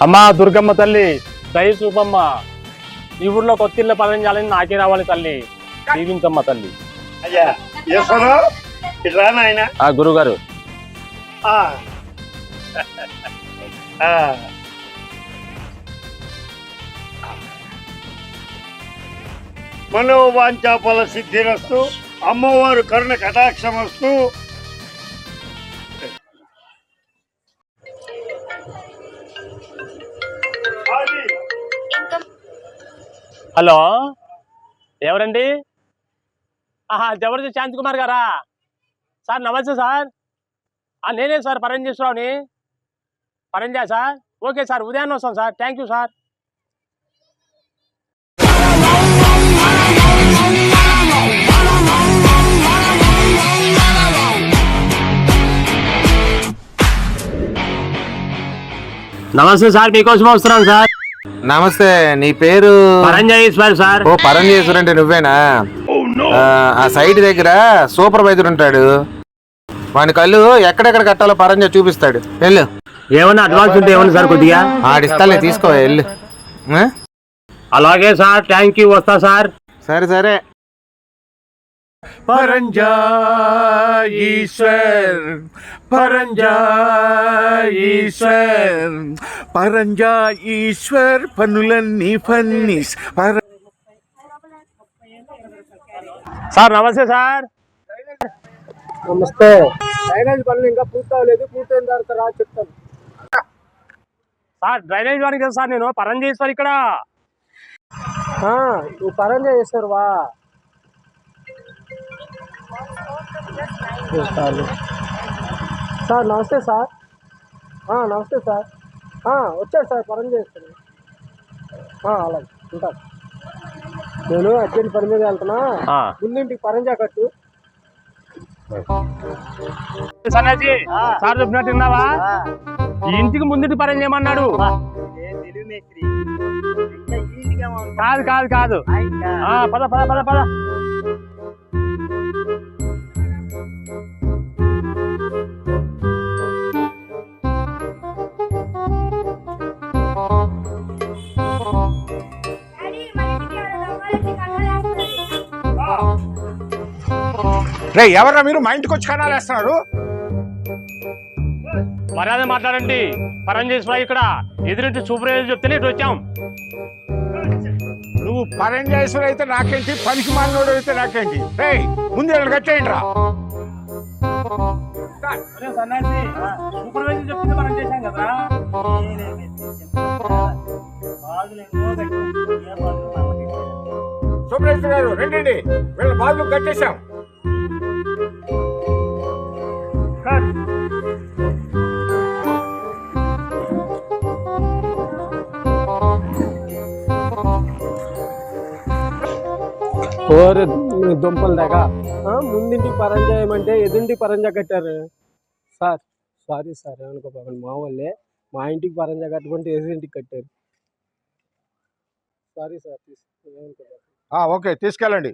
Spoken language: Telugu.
అమ్మా దుర్గమ్మ తల్లి దయ చూపమ్మ, ఈ ఊర్లో కొత్తిళ్ళ పదం చేయాలని నాకే రావాలి తల్లి, దీవించమ్మ తల్లి. అయ్యా ఇట్లా నాయన గురుగారు. మనోవాంఛాఫల సిద్ధిరస్తు, అమ్మవారు కరుణ కటాక్షమస్తు. హలో, ఎవరండి? జబర్దస్త్ శాంతి కుమార్ గారా? సార్ నమస్తే సార్. నేనే సార్ పరంజేశ్వరావుని. పరంజా సార్. ఓకే సార్, ఉదయాన్నే వస్తాం సార్. Thank you sir. నమస్తే సార్, మీకోసం వస్తున్నాను సార్. నమస్తే, నీ పేరు? పరంజేశ్వర్ సార్. ఓ పరంజేశ్వర్ అంటే నువ్వేనా? ఆ సైట్ దగ్గర సూపర్వైజర్ ఉంటాడు, వాని కళ్ళు ఎక్కడెక్కడ కట్టాలో పరంజా చూపిస్తాడు. వెళ్ళు. ఏమన్నా అడ్వాన్స్ ఉంటే ఏమన్నా సార్? కొద్దిగా ఆడిస్తాలే, తీసుకో వెళ్ళు. అలాగే సార్, థ్యాంక్ యూ, వస్తా సార్. సరే సరే. పరంజా ఈశ్వర్, పరంజా ఈశ్వర్, పరంజా ఈశ్వర్, పనులన్నీ ఫన్నీస్. సార్ నమస్తే సార్. నమస్తే. డ్రైనేజ్ పనులు ఇంకా పూర్తి అవ్వలేదు, పూర్తయిన తర్వాత రా చెప్తాను. సార్ డ్రైనేజ్ వాడికి కదా సార్, నేను పరంజేశ్వర్ ఇక్కడ. నువ్వు పరంజా చేస్తారు వా. సార్ నమస్తే సార్. నమస్తే సార్. వచ్చారు సార్, పరంజా చేస్తారు. అలాగే ఉంటాను. నేను అర్జెంట్ పని మీద వెళ్తున్నా, ముందింటికి పరంజా కట్టు. సన్నాజీ సార్ చెప్పినట్టు విన్నావా? ఇంటికి ముందుటి పరం చేయమన్నాడు. కాదు కాదు కాదు, పద పద పద పద. రే ఎవరా మీరు మా ఇంటికి వచ్చి కన్నాలు వేస్తున్నారు? మర్యాద మాట్లాడండి. పరంజేశ్వర ఇక్కడ ఎదురింటి సూపర్వైజర్ చెప్తేనే ఇటు వచ్చాం. నువ్వు పరంజేశ్వర్ అయితే నాకేంటి, పనికి మాలినోడు అయితే నాకేంటి? రే ముందు వీళ్ళు కట్టేయండి రా. సూపర్వైజర్ చెప్తే మనం చేశాం కదా. సూపర్వైజర్ గారు రండి, వీళ్ళ బాబు కట్టేశాం. దుంపలు దాకా ముందింటికి పరంజా ఏమంటే ఎదుంటికి పరంజా కట్టారు సార్. సారీ సార్, ఏమనుకోకండి, మా వాళ్ళే మా ఇంటికి పరంజా కట్టుకుంటే ఎదురింటికి కట్టారు. సారీ సార్, ఓకే తీసుకెళ్ళండి.